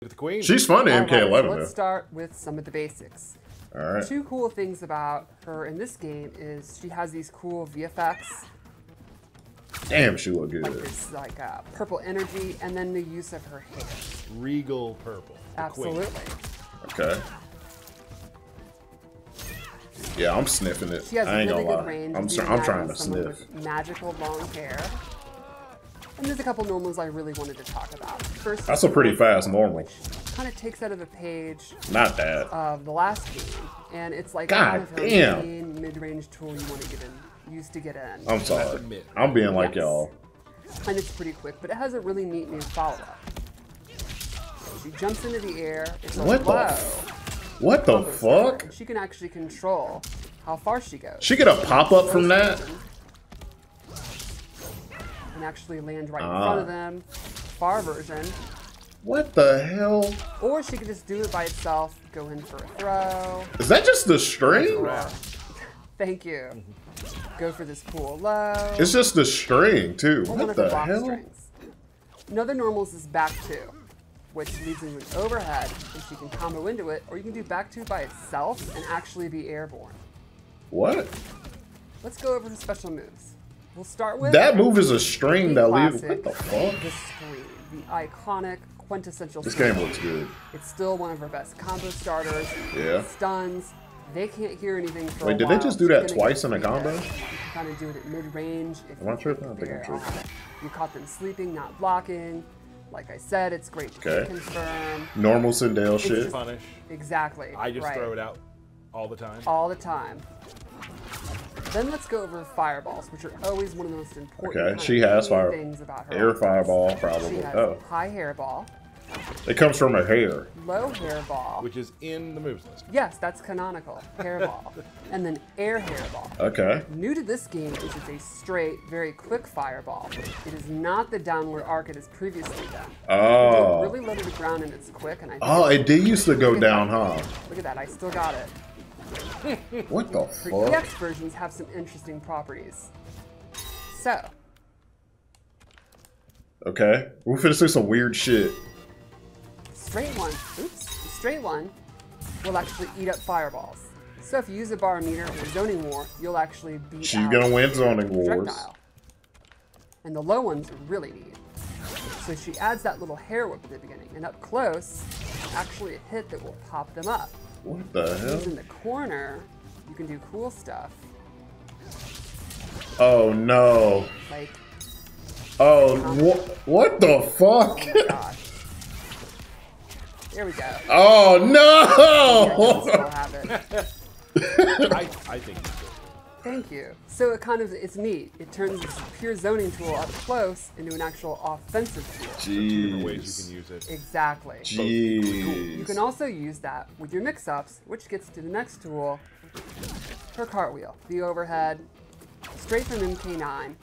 With the queen. She's fun to MK11 so though. let's start with some of the basics. All right. Two cool things about her in this game is she has these cool VFX. Damn, she look good. Like this, purple energy, and then the use of her hair. Regal purple. Absolutely. Okay. Yeah, I'm sniffing it. She has I ain't really gonna good lie. range. I'm trying to sniff. With magical long hair. And there's a couple normals I really wanted to talk about. First, That's a pretty fast normal. Which kind of takes out of the page. Not that. Of the last game, and it's like God kind of damn. a main mid-range tool you want to get in, use to get in. I'm sorry. I'm being like y'all. And it's pretty quick, but it has a really neat new follow-up. She jumps into the air. It's a What the fuck? And she can actually control how far she goes. She get a pop-up from that? And actually land right in front of them. Far version. What the hell? Or she could just do it by itself, go in for a throw. Is that just the string? Thank you. Go for this cool low. It's just the string too. Or What the hell? strings. Another normals is back two, which leads into an overhead, and she can combo into it, or you can do back two by itself and actually be airborne. What? Let's go over the special moves. We'll start with that move is a string that leaves. What the fuck? The scream, the iconic, quintessential. This game looks good. It's still one of our best combo starters. Yeah. Stuns. They can't hear anything for Wait, a did while. they just do that twice in a combo? You can kind of do it at mid-range. Am I tripping? I think I'm tripping. You caught them sleeping, not blocking. Like I said, it's great to confirm. Normal SINDEL shit. Punish. Exactly. I just throw it out all the time. All the time. Then let's go over fireballs, which are always one of the most important Okay, she has things about her. Air fireball, probably. She has high hairball. It comes from her hair. Low hairball. Which is in the moves list. Yes, that's canonical. Hairball. And then air hairball. Okay. New to this game is it's a straight, very quick fireball. It is not the downward arc it has previously done. Oh. It's really low to the ground and it's quick. And it did used to go down, huh? Look at that, I still got it. What the The fuck? EX versions have some interesting properties. So. Okay. We're finna see some weird shit. Straight one, oops, the straight one will actually eat up fireballs. So if you use a bar meter in a zoning war, you'll actually beat She's gonna win zoning wars. And the low ones are really neat. So she adds that little hair whip at the beginning, and up close, actually a hit that will pop them up. What the hell? In the corner, you can do cool stuff. Oh no. Like. Oh, what the fuck? Oh my gosh. There we go. Oh no! I think it's good. Thank you. So it's neat. It turns this pure zoning tool up close into an actual offensive tool. Jeez. Different ways you can use it. Exactly. Jeez. You can also use that with your mix-ups, which gets to the next tool, her cartwheel, the overhead, straight from MK9.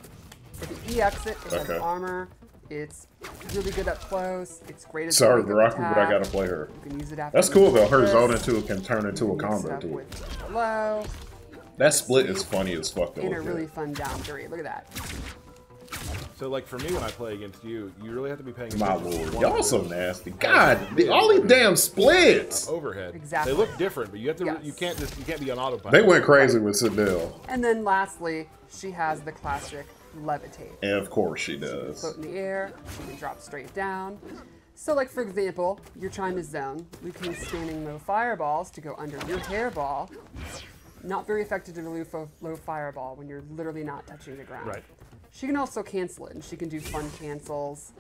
If you EX it, it has armor. It's really good up close. It's great as sorry, Rocky, but I gotta play her. You can use it after. That's cool though. Her zone into can turn into a combo too. Low. That split is funny as fuck though. In a really fun down three. Look at that. So like for me when I play against you, you really have to be paying My attention. lord, y'all so nasty. God, all these damn splits. Overhead. Exactly. They look different, but you have to. You can't be on autopilot. They went crazy with SINDEL. And then lastly, she has the classic levitate. And of course she does. Float in the air, she can drop straight down. So like for example, you're trying to zone, we can standing low fireballs to go under your hairball. Not very effective to low fireball when you're literally not touching the ground. Right. She can also cancel it, and she can do fun cancels.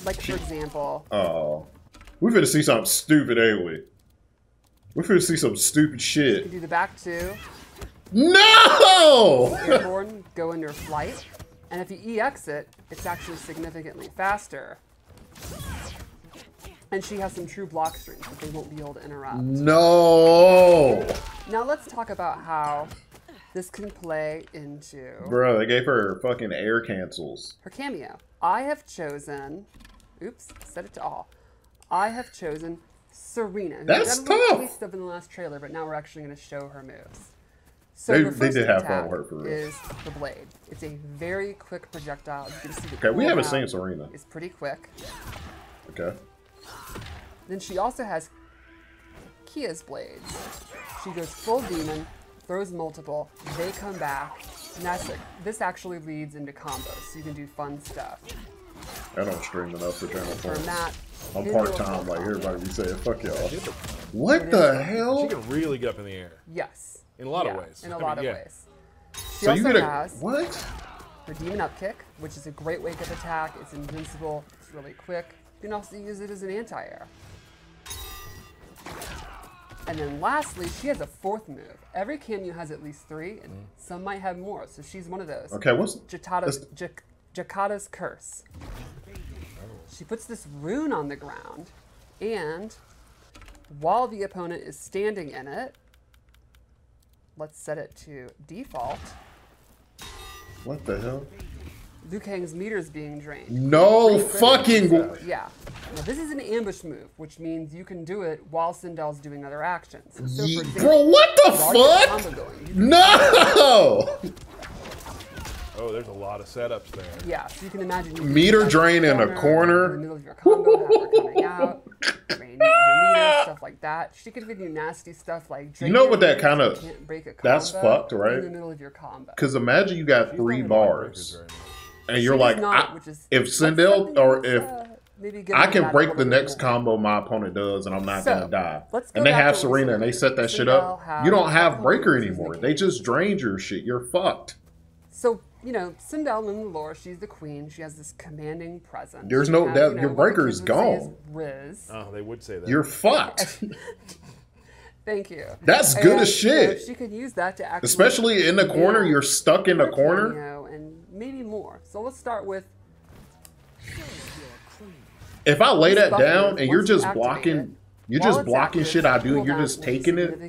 Like for example. Oh, we're finna see something stupid, ain't we? We're finna see some stupid shit. You can do the back two. No! Airborne, go into flight, and if you EX it, it's actually significantly faster. And she has some true block strings that they won't be able to interrupt. No! Now let's talk about how this can play into... Bro, they gave her fucking air cancels. Her cameo. I have chosen... Oops, set it to all. I have chosen Serena. That's tough! We got a little taste of in the last trailer, but now we're actually going to show her moves. So they did have fun with her for real. Is the blade. It's a very quick projectile. You can see the okay, we haven't seen Serena. It's pretty quick. Okay. Then she also has Kia's blades. She goes full demon, throws multiple, they come back, and this actually leads into combos, so you can do fun stuff. I don't stream enough for channel points. Matt, I'm part-time, like everybody be saying, fuck y'all. What the hell? She can really get up in the air. Yes. In a lot of ways. In a lot of ways. She So also you get has what? her demon up kick, which is a great wake-up attack. It's invincible. It's really quick. You can also use it as an anti-air. And then lastly, she has a fourth move. Every cameo has at least 3, and some might have more, so she's one of those. Okay, what's... Jakata's Curse. She puts this rune on the ground, and while the opponent is standing in it, let's set it to default. What the hell? Liu Kang's meter is being drained. No fucking... Yeah. Now this is an ambush move, which means you can do it while Sindel's doing other actions. So for example, bro, what the fuck? No! Oh, there's a lot of setups there. Yeah, so you can imagine you meter drain in a corner. In the middle of your combo, have her coming out, drain your meter, stuff like that. She could even do nasty stuff like drain. You know what that meter, kind so of... you can't break a That's combo fucked, right? In the middle of your combo. Because imagine you got 3 bars. And you're like, if Sindel or if I can break the next combo my opponent does and I'm not going to die. And they have Serena and they set that shit up. You don't have breaker anymore. They just drained your shit. You're fucked. So, you know, Sindel in the lore, she's the queen. She has this commanding presence. There's no doubt your breaker is gone. Oh, they would say that. You're fucked. Thank you. That's good as shit. You know, she could use that to actually... Especially in the corner, you're stuck in the corner. Cameo and maybe more. So let's start with... If I lay that down and you're just blocking... You're just blocking shit I do and you're just taking it,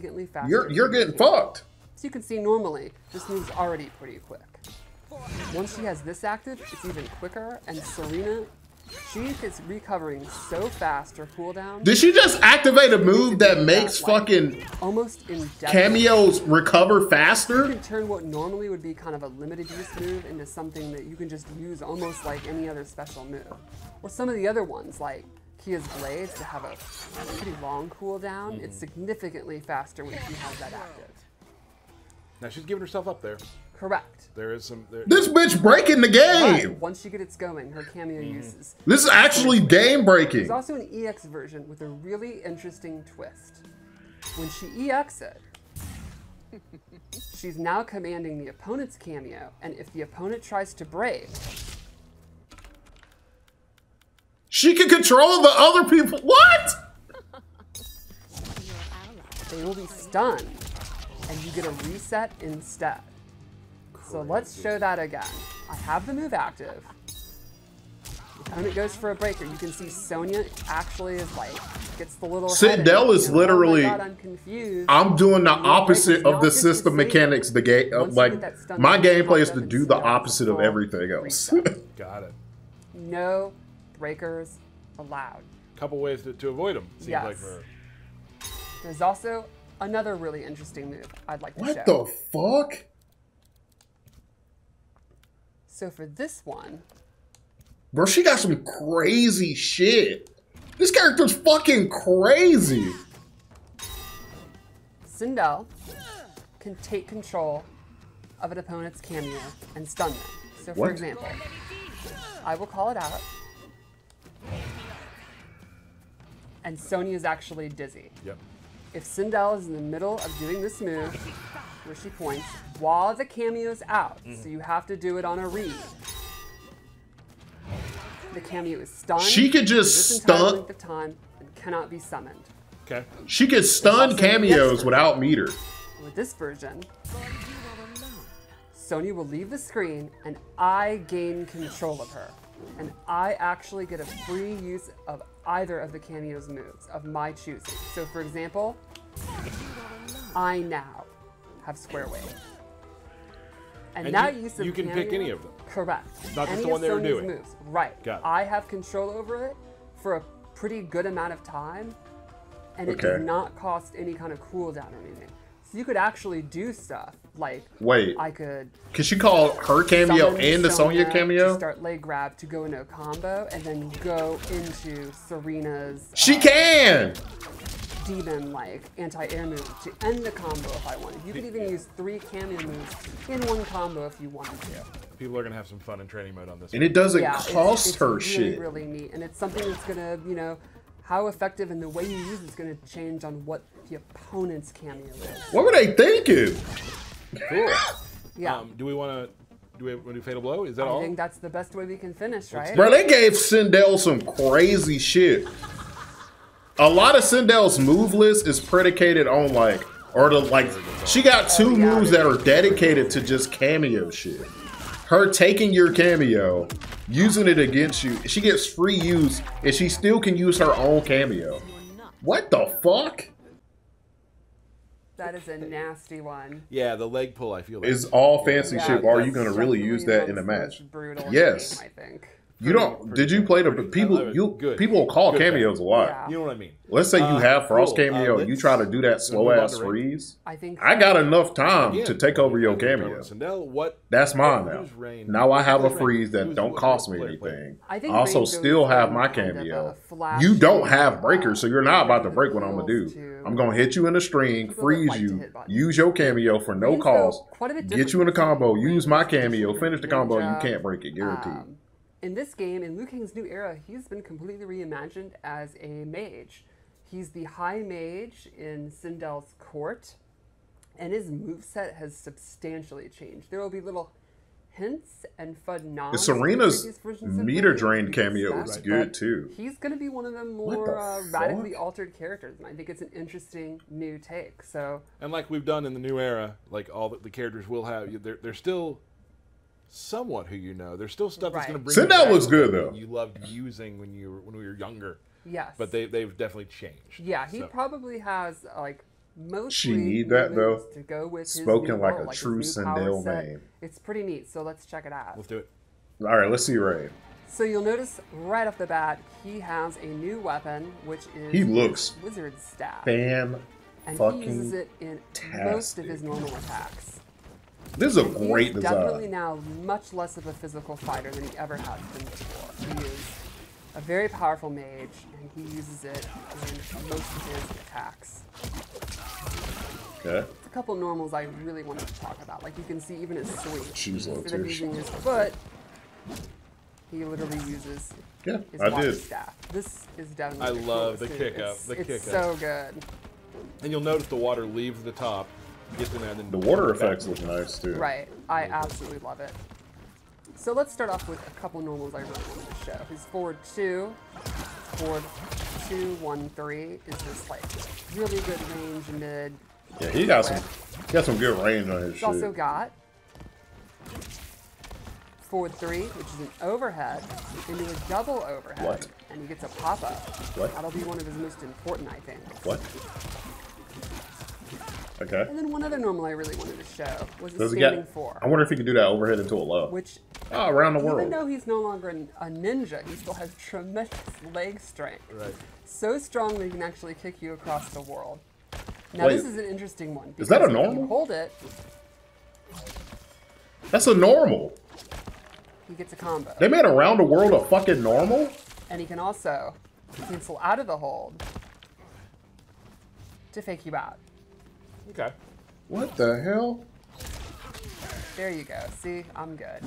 you're getting fucked. So you can see normally, this move's already pretty quick. Once she has this active, it's even quicker, and Serena, she is recovering so fast her cooldown. Did she just activate a move that makes fucking almost indefinite cameos recover faster? You can turn what normally would be kind of a limited use move into something that you can just use almost like any other special move. Or some of the other ones, like Kia's Blades, to have a pretty long cooldown. It's significantly faster when she has that active. Now she's giving herself up there. Correct. There is some... This bitch breaking the game! But once she gets going, her cameo uses. This is actually game breaking. There's also an EX version with a really interesting twist. When she EX it, she's now commanding the opponent's cameo, and if the opponent tries to break... She can control the other people. What? They will be stunned, and you get a reset instead. So let's show that again. I have the move active. The opponent goes for a breaker. You can see Sonya actually is like, gets the little Sindel is literally, oh my God, I'm confused. I'm doing the opposite of the system mechanics. The game, like, my gameplay is to do the opposite of everything else. Got it. No breakers allowed. Couple ways to avoid them, seems like for her. There's also another really interesting move I'd like to show. What the fuck? So for this one... Bro, she got some crazy shit. This character's fucking crazy. Sindel can take control of an opponent's cameo and stun them. So for example, I will call it out. And Sonya is actually dizzy. Yep. If Sindel is in the middle of doing this move, where she points, while the cameo's out, so you have to do it on a read. The cameo is stunned. She could just stun. Length of time and cannot be summoned. Okay. She could stun cameos without meter. With this version, Sonya will leave the screen and I gain control of her. And I actually get a free use of either of the cameo's moves of my choosing. So for example, I now have Square Wave. And that use of you can pick any of them. Correct. Not just the one they were doing. Moves. Right. Got it. I have control over it for a pretty good amount of time, and it does not cost any kind of cooldown or anything. So you could actually do stuff like I could she call her cameo and the Sonya cameo? To start leg grab to go into a combo and then go into Serena's demon like anti-air move to end the combo if I wanted. You could even use 3 cameo moves in one combo if you wanted to. People are gonna have some fun in training mode on this. And it doesn't cost her shit. It's really neat, and it's something that's gonna, you know, how effective and the way you use it's gonna change on what the opponent's cameo is. What were they thinking? Cool. Yeah. Do we want to do Fatal Blow? Is that all? I think that's the best way we can finish, right? Bro, they gave Sindel some crazy shit. A lot of Sindel's move list is predicated on she got 2 moves that are dedicated to just cameo shit. Her taking your cameo, using it against you, she gets free use, and she still can use her own cameo. What the fuck? That is a nasty one. Yeah, the leg pull, I feel like. It's all fancy shit. Are you going to really use that in a match? Yes. Game, I think. You don't. Did you play the people? People will call cameos a lot. Yeah. You know what I mean? Let's say you have Frost cameo. You try to do that slow ass freeze. I think I got enough time to take over your cameo. That's mine now. Now I have a freeze that don't cost me anything. I also still have my cameo. You don't have breakers, so you're not about to break what I'm gonna do. I'm gonna hit you in the string, freeze you, use your cameo for no cost, get you in a combo, use my cameo, finish the combo. You can't break it, guaranteed. In this game, in Liu Kang's new era, he's been completely reimagined as a mage. He's the high mage in Sindel's court, and his moveset has substantially changed. There will be little hints and FUD nods. Serena's meter drain cameo is good too. He's going to be one of the more radically altered characters, and I think it's an interesting new take. So, and like we've done in the new era, like all the characters will have, they're still somewhat who you know. There's still stuff that's going to bring. Sindel looks good though. You loved using when we were younger. Yes. But they've definitely changed. Yeah, he probably has like mostly. She need that though. To go with spoken his like role, a true Sindel name. It's pretty neat. So let's check it out. Let's do it. All right, let's see Ray. So you'll notice right off the bat he has a new weapon, which is looks wizard staff. And he uses it in most of his normal attacks. This is a great design. Definitely now much less of a physical fighter than he ever has been before. He is a very powerful mage, and he uses it in most of his attacks. Okay. A couple normals I really wanted to talk about. Like you can see even his sweep. Instead of using his foot, he literally uses his water staff. This is definitely I love the kick up. It's so good. And you'll notice the water leaves the top. The water effects look nice too. Right. I absolutely love it. So let's start off with a couple normals I really wanted to show. His forward 2, forward 2, 1, 3 is just like really good range mid. Yeah, he got some good range on his shit. He's also got forward 3, which is an overhead, into a double overhead. And he gets a pop-up. That'll be one of his most important, I think. Okay. And then one other normal I really wanted to show was the standing 4. I wonder if he can do that overhead into a low. Which, around the world. Even though he's no longer a ninja, he still has tremendous leg strength. Right. So strong that he can actually kick you across the world. Now this is an interesting one. Is that a normal? If you hold it. That's a normal. He gets a combo. They made around the world a fucking normal? And he can also cancel out of the hold to fake you out. Okay. What the hell? There you go. See, I'm good.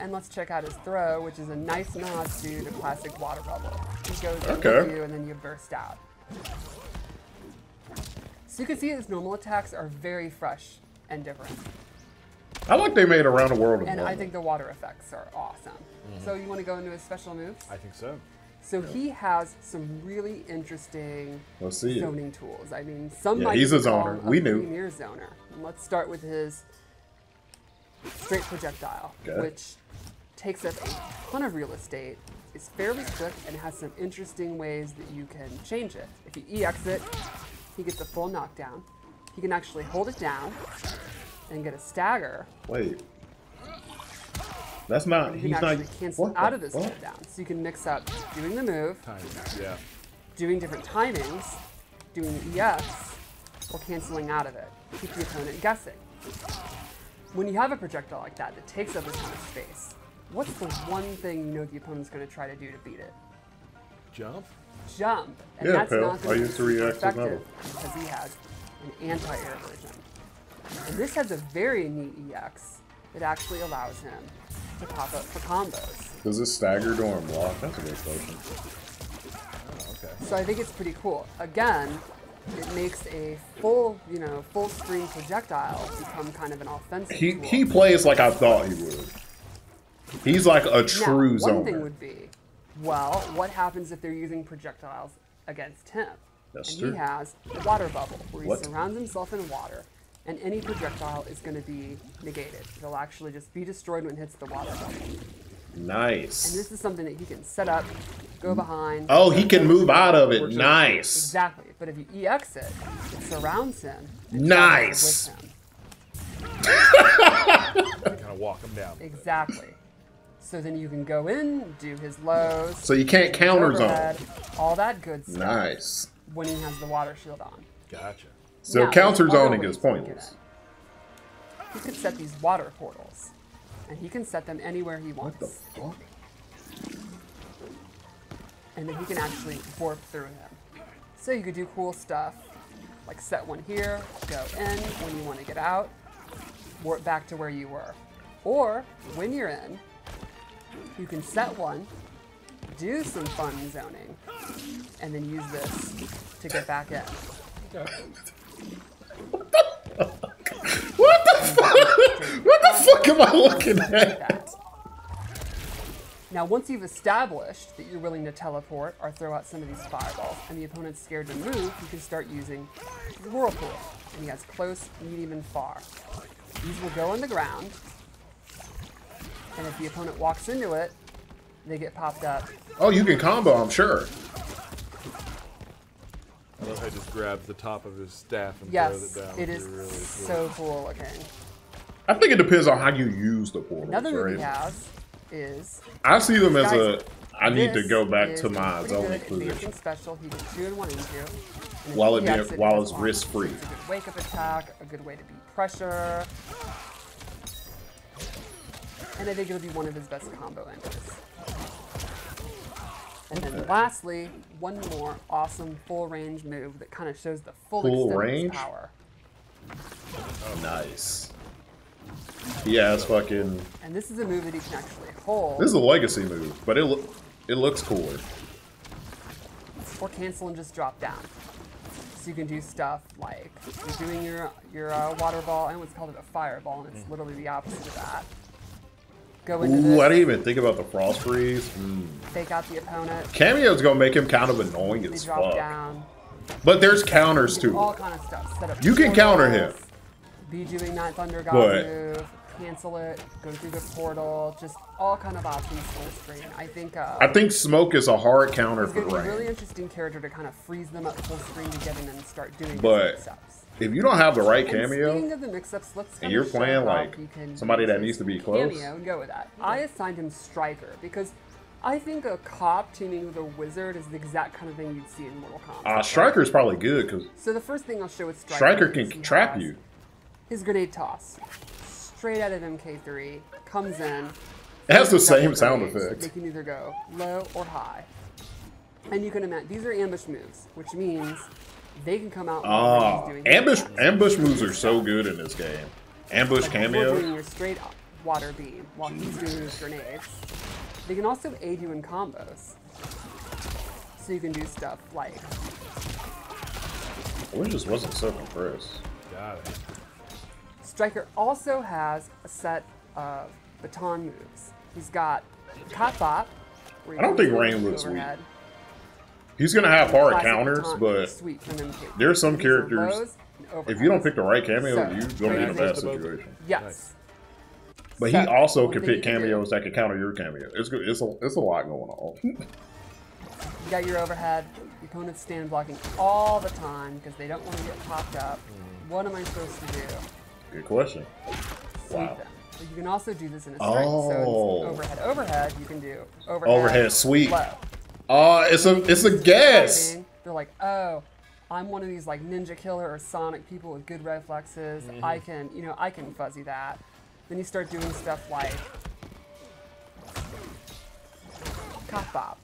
And let's check out his throw, which is a nice nod to the classic water bubble. He goes with you, and then you burst out. So you can see his normal attacks are very fresh and different. I like they made around the world. And I think the water effects are awesome. So you want to go into his special moves? I think so. So he has some really interesting zoning tools. I mean, some might he's a call zoner. him We a knew. premier zoner. And let's start with his straight projectile, which takes up a ton of real estate, is fairly quick, and has some interesting ways that you can change it. If you EX it, he gets a full knockdown. He can actually hold it down and get a stagger. Wait. That's not. He's not. Cancel out of this hold down, so you can mix up doing the move, Yeah. doing different timings, doing the EX, or canceling out of it. Keep the opponent guessing. When you have a projectile like that that takes up a ton of space, what's the one thing you know the opponent's going to try to do to beat it? Jump? Jump. And yeah, that's pal. not going to be super effective metal. because he has an anti-air version. And this has a very neat EX that actually allows him to pop up for combos. Does this stagger during block? That's a good question. Oh, okay. So I think it's pretty cool. Again, it makes a full screen projectile become kind of an offensive tool. He plays like I thought he would. He's like a true zoner. One thing would be, well, what happens if they're using projectiles against him? That's and true. He has a water bubble where he surrounds himself in water, and any projectile is going to be negated. It'll actually just be destroyed when it hits the water bubble. Nice. And this is something that he can set up, go behind. Oh, he can move out of it. Nice. Exactly. But if you EX it, it surrounds him. Nice. With him. Kind of walk him down. Exactly. So then you can go in, do his lows. So you can't counter zone. All that good stuff. Nice. When he has the water shield on. Gotcha. So now, counter zoning is pointless. He could set these water portals. And he can set them anywhere he wants. What the fuck? And then he can actually warp through them. So you could do cool stuff, like set one here, go in when you want to get out, warp back to where you were. Or, when you're in, you can set one, do some fun zoning, and then use this to get back in. What the fuck? What the fuck am I looking at? Now, once you've established that you're willing to teleport or throw out some of these fireballs, and the opponent's scared to move, you can start using the whirlpool. And he has close, medium, and far. These will go on the ground, and if the opponent walks into it, they get popped up. Oh, you can combo, I'm sure. I love how he just grabs the top of his staff and yes, throws it down. It is really so cool looking. I think it depends on how you use the portals. Another move right? he has is... I see them as a... I need to go back to my zoning position. position. Special, he can 2 and 1 into. While it's risk-free. It's a good wake-up attack, a good way to beat pressure. And I think it'll be one of his best combo enders. And then lastly, one more awesome full range move that kind of shows the full extent of his power. Nice. Yeah, it's fucking... And this is a move that he can actually hold. This is a legacy move, but it looks cooler. Or cancel and just drop down. So you can do stuff like you're doing your water ball, and what's called a fireball, and it's literally the opposite of that. Go into this. I didn't even think about the frost freeze. Fake out the opponent. Cameo's gonna make him kind of annoying as fuck. Down. But there's counters too. All kind of stuff. Set up you can counter him. Be doing that Thunder God move. Cancel it. Go through the portal. Just all kind of options full screen. I think Smoke is a hard counter for Rain. Rain. A really interesting character to kind of freeze them up full screen to get in and start doing mix-ups. If you don't have the right cameo, speaking of the mix-ups, and you're playing like somebody that needs to be close, cameo and go with that. I assigned him Striker because I think a cop teaming with a wizard is the exact kind of thing you'd see in Mortal Kombat. Striker is probably good because so the first thing I'll show with Striker can trap you. His grenade toss, straight out of MK3, comes in. It has the same sound effect. They can either go low or high, and you can imagine these are ambush moves, which means they can come out. Ambush moves are so good in this game. Ambush cameo. You're doing your straight water beam while he's doing his grenades. They can also aid you in combos. So you can do stuff like... We just wasn't so impressed. Got it. Striker also has a set of baton moves. He's got Cop Bop. I don't think Rain looks weak. He's going to have hard counters, but there's some characters, if you don't pick the right cameo, you're going to be in a bad situation. Yes. But he also can pick cameos that can counter your cameo. It's good. It's a lot going on. You got your overhead. The opponents stand blocking all the time because they don't want to get popped up. What am I supposed to do? Good question. Wow. But you can also do this in a strike. So it's overhead. You can do overhead sweep. Low. It's a guess. They're like, oh, I'm one of these like Ninja Killer or Sonic people with good reflexes. I can, you know, I can fuzzy that. Then you start doing stuff like Cop Bop.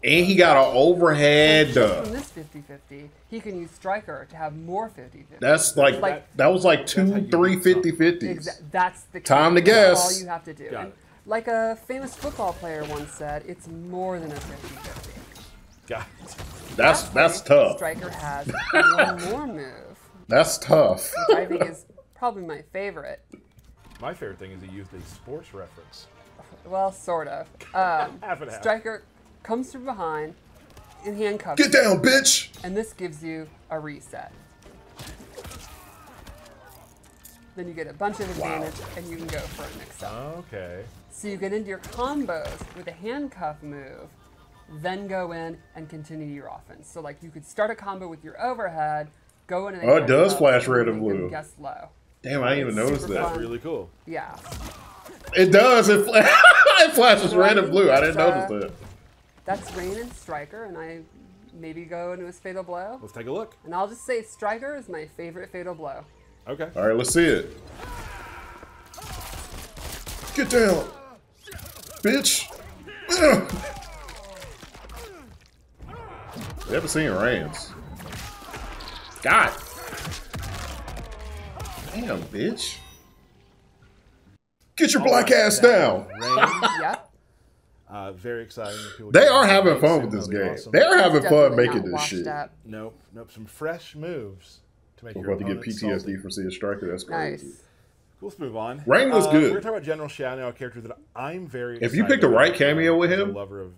And he got an overhead. So from this 50-50, he can use Striker to have more 50-50. That's like that was like 2, 3 50-50s. That's the time to guess. That's all you have to do. And like a famous football player once said, it's more than a 50-50. Got it. That's tough. Striker has one more move. That's tough. Which I think is probably my favorite. My favorite thing is he used a sports reference. Well, sort of. Half and half. Striker comes from behind and handcuffs. Get down, bitch! And this gives you a reset. Then you get a bunch of advantage and you can go for a mix-up. Okay. So you get into your combos with a handcuff move, then go in and continue your offense. So like you could start a combo with your overhead, go in and it does flash red and blue. Guess low. Damn, I didn't even notice that. That's really cool. Yeah. It does. It flashes red and blue. I didn't notice that. That's Rain and Striker, and I maybe go into his Fatal Blow. Let's take a look. And I'll just say Striker is my favorite Fatal Blow. Okay. All right, let's see it. Get down, bitch. Never seen Rams. God. Damn, bitch. Get your black ass down. Yep. Very exciting. They are having fun with this game. Awesome. They are having fun making this shit. Nope. Some fresh moves to make We're your about to get PTSD salty. from seeing Striker. That's crazy. Nice. Cool, let's move on. Rain was good. We're talking about General Shao now, a character that I'm very If you pick the right cameo with him, a lover of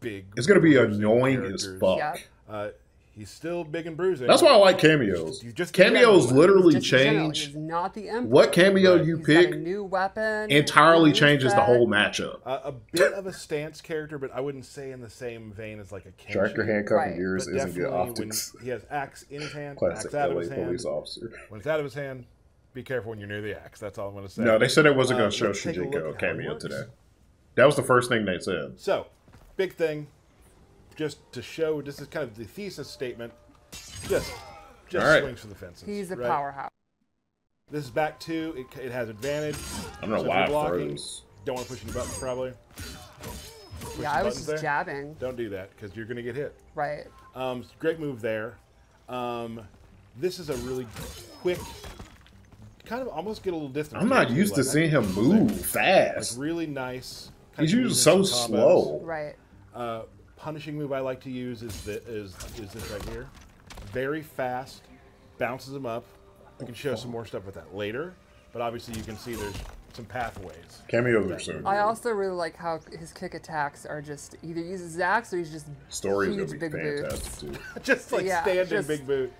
big, it's going to be annoying as fuck. Yep. He's still big and bruising. That's why I like cameos. Cameos literally change. Not the what cameo you pick, a new weapon, entirely changes the whole matchup. A bit of a stance character, but I wouldn't say in the same vein as like a Kenshi. Striker handcuffing yours isn't good optics. When he has axe in his hand, classic axe out LA of his hand. police officer. When it's out of his hand, be careful when you're near the axe. That's all I'm going to say. No, they said it wasn't going to show Shujinko a cameo today. That was the first thing they said. So, big thing, just to show, this is kind of the thesis statement. Just swings for the fences. He's a powerhouse. This is back two. It has advantage. I don't know why it froze. Don't want to push any buttons, probably. Yeah, I was just jabbing. Don't do that, because you're going to get hit. Right. Great move there. This is a really quick, kind of almost get a little distance. I'm not used to seeing him move fast. Like really nice. He's usually so slow. Right. Punishing move I like to use is this right here. Very fast, bounces him up. We can show some more stuff with that later, but obviously you can see there's some pathways. Cameos are so I also really like how his kick attacks are just either uses Zax or he's just huge big boots. Just like standing big boot.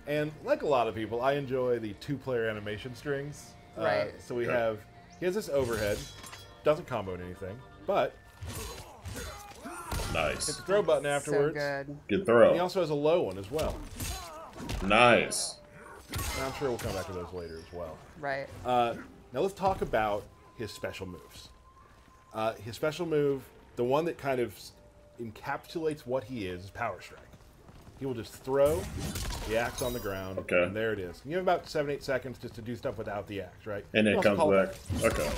And like a lot of people, I enjoy the 2-player animation strings. Right. So he has this overhead, doesn't combo anything, but nice. hit the throw button afterwards. So good. Good throw. And he also has a low one as well. Nice. And I'm sure we'll come back to those later as well. Right. Now let's talk about his special moves. His special move, the one that kind of encapsulates what he is Power Strike. He will just throw the axe on the ground, and there it is. And you have about 7-8 seconds just to do stuff without the axe, right? And it comes back. Okay.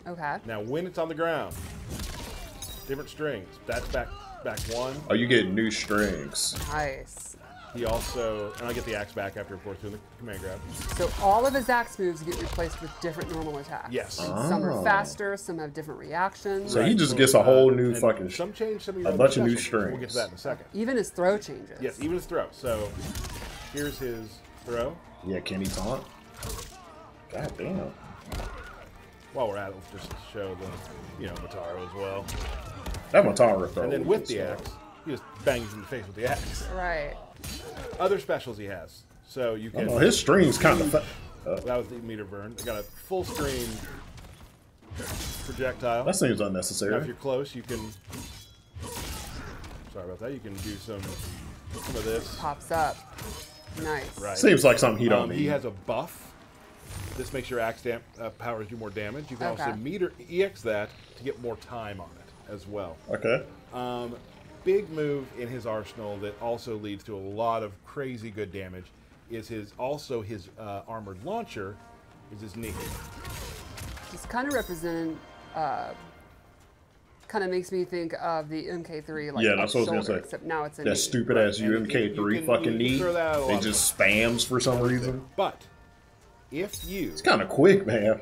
Okay. Now, when it's on the ground, different strings. That's back one. Oh, you get new strings. Nice. He also, and I'll get the axe back after, of course, doing the command grab. So all of his axe moves get replaced with different normal attacks. Yes. Some are faster, some have different reactions. So he just gets a whole new fucking, some change, some a bunch of new strings. We'll get to that in a second. Even his throw changes. Yes, even his throw. So here's his throw. Yeah, can he taunt? God damn. While we're at it, let's just show the, Mataro as well. That Mataro throw. And then with the axe, he just bangs in the face with the axe. Right. Other specials he has. So you can. Oh, his string's kind of. That was the meter burn. I got a full screen projectile. That seems unnecessary. Now, if you're close, you can. Sorry about that. You can do some of this. Pops up. Nice. Right. Seems like something he don't need. He has a buff. This makes your axe powers do more damage. You can also EX that to get more time on it as well. Okay. big move in his arsenal that also leads to a lot of crazy good damage is his armored launcher is his knee. It's kind of represented, kind of makes me think of the MK3, like, yeah, that's what I was gonna say. Except now it's a that knee. stupid ass UMK3 fucking knee. They just spams for some reason. But if you, it's kind of quick, man.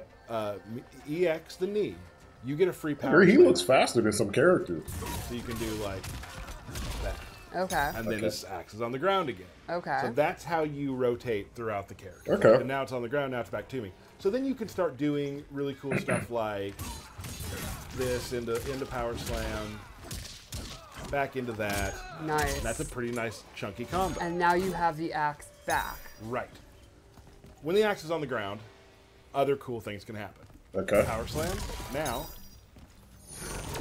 EX the knee, you get a free power. He looks faster than some characters. So you can do like that. Okay. And then this axe is on the ground again. Okay. So that's how you rotate throughout the character. Okay. And now it's on the ground, now it's back to me. So then you can start doing really cool stuff like this into power slam, back into that. Nice. And that's a pretty nice chunky combo. And now you have the axe back. Right. When the axe is on the ground, other cool things can happen. Okay. Power slam. Now,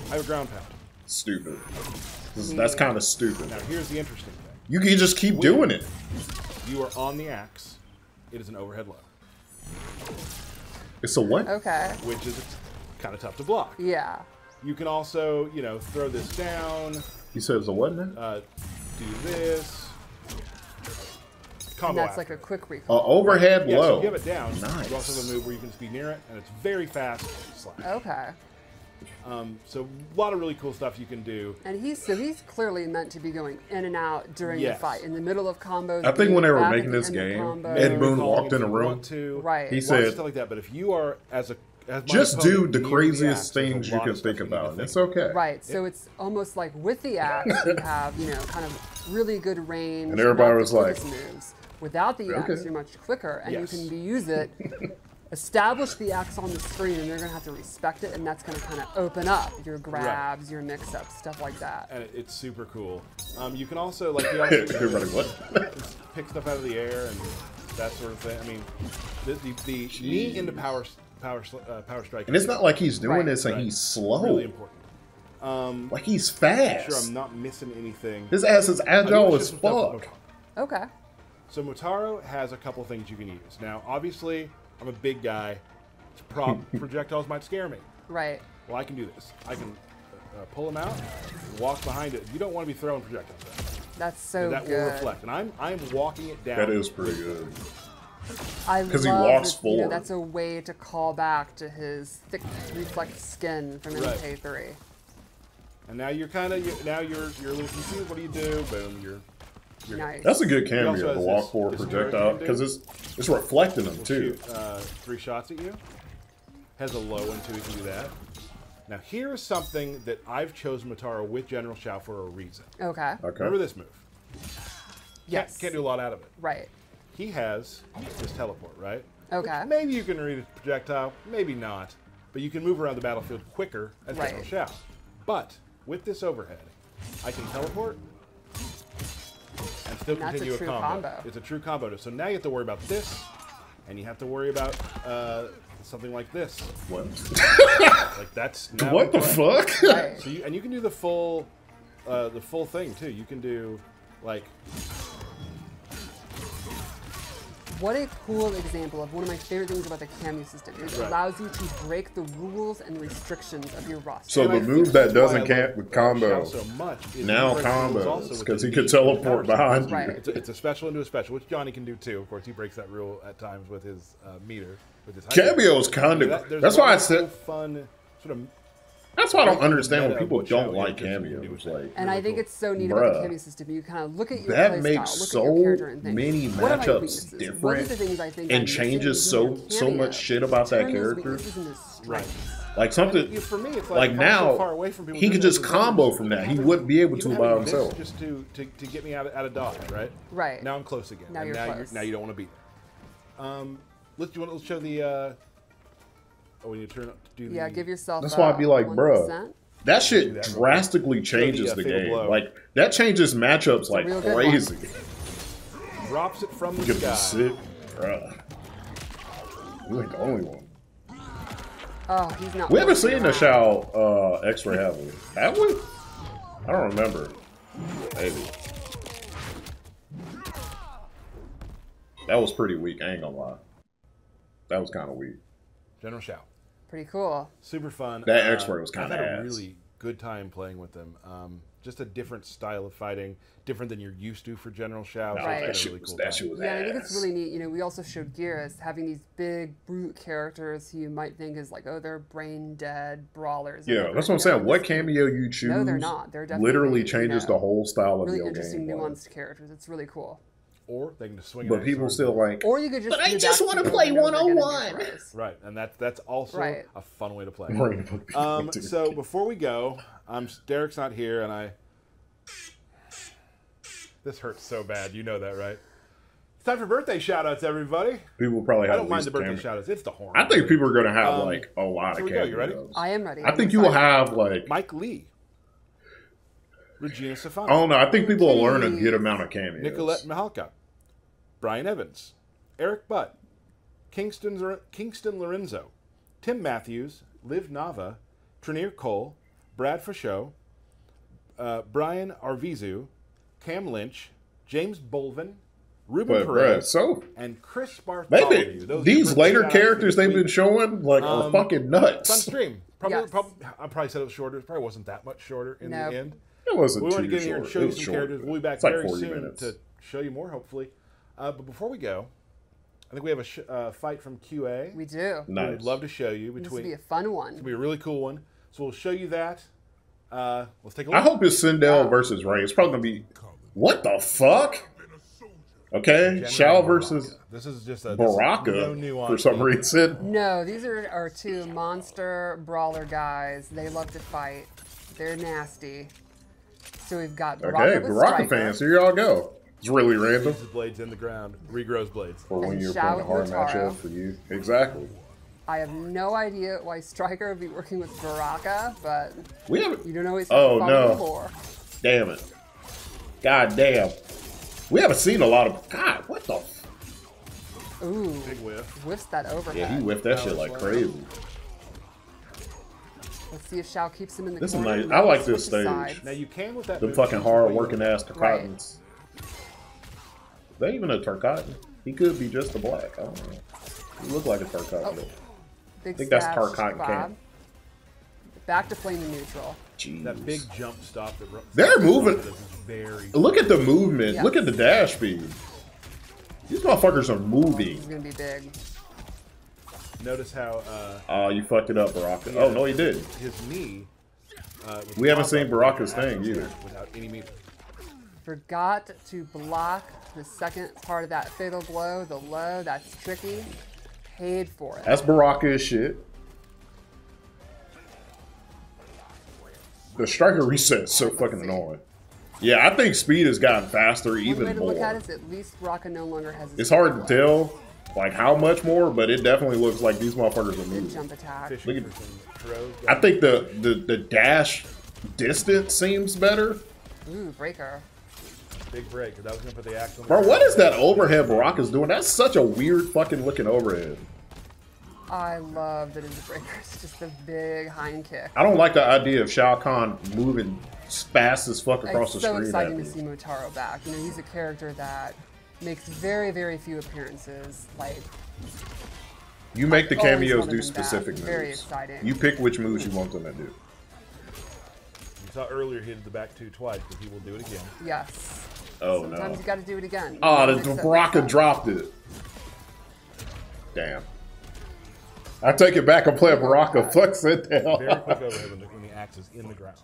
I have a ground pound. Stupid. That's kind of stupid. Now here's the interesting thing. You can just keep doing it. You are on the axe. It is an overhead low. It's a what? Okay. Which is kind of tough to block. Yeah. You can also, throw this down. He says a what now? Do this. Combo And that's after. like a quick recall. Overhead Yeah, low. so give it down. Nice. You also have a move where you can just be near it, and it's very fast slash. Okay. So a lot of really cool stuff you can do. And he's clearly meant to be going in and out during the fight, in the middle of combos. I think when they were back making at the this end of game, combos. Ed Boon walked in a room. Right. He Lots of said, stuff like that. But if you are as my just do opponent, the near craziest axe, there's a things you lot can of stuff think you need to about. think It's okay. Right. So it's almost like with the axe, you have kind of really good range. And everybody not was the like, quickest moves. Without the axe, you're much quicker, and Yes. you can use it. Establish the axe on the screen, and they're going to have to respect it, and that's going to kind of open up your grabs, your mix-ups, stuff like that. And it's super cool. You can also Everybody, what? pick stuff out of the air and that sort of thing. I mean, the knee into power strike. And it's not like he's doing this and he's slow. Really important. Like he's fast. Sure, I'm not missing anything. His ass is agile as fuck. Okay. So Motaro has a couple things you can use. Now, obviously, I'm a big guy. Projectiles might scare me. Right. Well, I can do this. I can pull them out, walk behind it. You don't want to be throwing projectiles at it. That's so that good. will reflect. And I'm walking it down. That is pretty good. Because he walks forward. That's a way to call back to his thick, reflect skin from MK3. And now you're kind of you're a little confused. What do you do? Boom, you're nice. That's a good cameo, the walk forward projectile, because it's reflecting them too. Shoot, 3 shots at you. Has a low one too. You can do that. Now here is something that I've chosen Motaro with General Shao for a reason. Okay. Remember this move? Yes. Can't do a lot out of it. Right. He has this teleport, right? Okay. Maybe you can read a projectile, maybe not, but you can move around the battlefield quicker as General Shao. But with this overhead, I can teleport and still continue a combo. It's a true combo. So now you have to worry about this, and you have to worry about something like this. What? Like that's what the fuck? Right. So you can do the full thing too. You can do like. What a cool example of one of my favorite things about the cameo system. It allows you to break the rules and restrictions of your roster. So the move that doesn't count with combo, now combos, because he could teleport behind you. It's a special into a special, which Johnny can do too. Of course, he breaks that rule at times with his meter. With his Cameo's kind of. That's why I said. Fun sort of. That's why I don't understand when people don't like cameos. Like, and I think it's so neat about the cameo system. You kind of look at your that makes style, look at your character and think, many matchups different and changes so much shit about that character. Right. Like something for me, it's like now he could just combo from that. He wouldn't be able to by himself. Just to get me out of dodge, right? Right. Now I'm close again. Now you're close. Now you don't want to be there. Let's show the. When you turn up to do the... give yourself. That's why I'd be like, bruh, that shit drastically changes the game. Blow. Like that changes matchups like crazy. Drops it from the sky. Get sick, bruh. You ain't the only one. Oh, he's not. We haven't seen the Shao X-ray, have we? Have we? I don't remember. Maybe. That was pretty weak. I ain't gonna lie. That was kind of weak. General Shao. Pretty cool. Super fun. That X-ray was kind of I've had a really good time playing with them. just a different style of fighting, different than you're used to for General Shao. No, right. that shit was ass. I think it's really neat. You know, we also showed Geras having these big brute characters who you might think is like, oh, they're brain dead brawlers. Yeah, that's what I'm saying. What cameo you choose? No, they're not. They're definitely literally changes the whole style of really your interesting, game. nuanced characters. It's really cool. Or they can just swing. But people still like. Or you could just. But I just want to play 101. Right, and that's also a fun way to play. So before we go, Derek's not here, and this hurts so bad. You know that, right? It's time for birthday shout-outs, everybody. People probably have. I don't mind the birthday shout-outs. It's the horn. I think people are going to have like a lot of cameos. You ready? I am ready. I think you will have like Mike Lee, Regina Stefano. Oh no, I think people will learn a good amount of cameos. Nicolette Mihalka, Brian Evans, Eric Butt, Kingston Lorenzo, Tim Matthews, Liv Nava, Trinier Cole, Brad Fauchot, Brian Arvizu, Cam Lynch, James Bolvin, Ruben Perez, and Chris Bartholomew. Maybe these later characters they've been showing like are fucking nuts. Fun stream. I probably said it was shorter. It probably wasn't that much shorter in the end. It wasn't. We want to get in here and show you some characters. We'll be back very soon to show you more, hopefully. But before we go, I think we have a fight from QA. We do. Nice. We'd love to show you. This will be a fun one. It's going to be a really cool one. So we'll show you that. Let's take a look. I hope it's Sindel versus Ray. It's probably going to be... What the fuck? Okay, Shao versus this is just a Baraka for some reason. No, these are our two monster brawler guys. They love to fight. They're nasty. So we've got Baraka with Baraka Striker. fans, here y'all go. It's really random. Uses blades in the ground, regrows blades. For when you're playing a hard matchup for you. Exactly. I have no idea why Striker would be working with Baraka, but we haven't. You don't always. Oh no! Damn it! God damn! We haven't seen a lot of. God, what the? Ooh! Big whiff. Whiffs that overhead. Yeah, he whiffed that shit like crazy. Let's see if Shao keeps him in the this corner. Is nice. I like this stage. Now you can with that. The fucking hard working ass Tarkatans. Is that even a Tarkatan? He could be just a black. I don't know. He look like a Tarkatan. I think that's Tarkatan camp. Back to flaming neutral. Jeez. That big jump stop. They're moving. Look at the movement. Yes. Look at the dash speed. These motherfuckers are moving. It's gonna be big. Notice how. Oh, you fucked it up, Baraka. Oh no, he did. His knee. We haven't seen Baraka's thing either. Without any meter. Forgot to block the second part of that fatal blow. The low. That's tricky. Paid for it. That's Baraka as shit. The striker reset is so fucking annoying. Yeah, I think speed has gotten faster even more. One way to look at it is at least Baraka no longer has. It's hard to tell, like how much more, but it definitely looks like these motherfuckers are moving. Jump attack. I think the dash distance seems better. Ooh, breaker. Big break. That was gonna put the axe on. Bro, what is that overhead Baraka's doing? That's such a weird fucking looking overhead. I love that his breaker is just a big hind kick. I don't like the idea of Shao Kahn moving fast as fuck across the screen. It's so exciting to see Motaro back. You know, he's a character that makes very, very few appearances. Like, you make the cameos do specific moves. Very exciting. You pick which moves you want them to do. You saw earlier he did the back two twice, but he will do it again. Yes. Oh no. Sometimes you got to do it again. Oh, the Baraka dropped it. Damn. I take it back and play a Baraka. Fuck SINDEL. Very quick overhead when the axe is in the ground.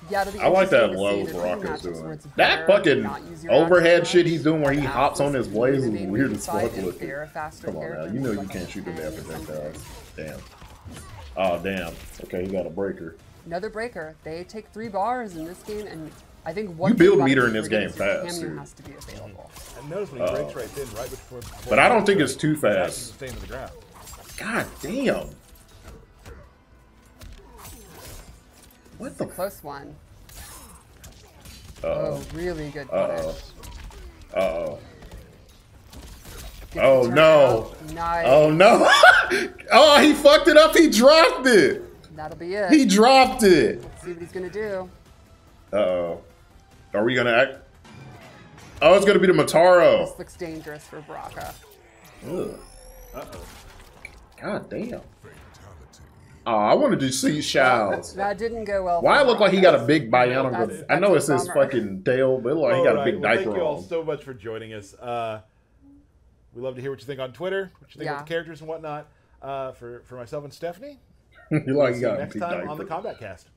Yeah, I like that low Baraka's doing. That fucking overhead shit he's doing where he hops on his blades is weird as fuck looking. Come on now, you know you can't shoot them after that, guys. Damn. Oh, damn. Okay, he got a breaker. Another breaker. They take 3 bars in this game, and I think one. You build meter in this game fast. Has to be available. And notice when he breaks right then, right before. But I don't think it's too fast. Staying to the ground. God damn. What the close one? Oh, really good punish. Oh no. Nice. Oh no. Oh, he fucked it up. He dropped it. That'll be it. He dropped it. Let's see what he's gonna do. Uh-oh. Are we gonna act? Oh, it's gonna be the Motaro. This looks dangerous for Baraka. Ugh. Uh-oh. God damn. Oh, I wanted to see Shouts. That didn't go well. Why it look like he got a big bionicle? I know it's his fucking tail, but it look like he got a big diaper on. Thank you all so much for joining us. We love to hear what you think on Twitter, what you think about the characters and whatnot. For myself and Stephanie, you like see you next time on the Kombat Cast.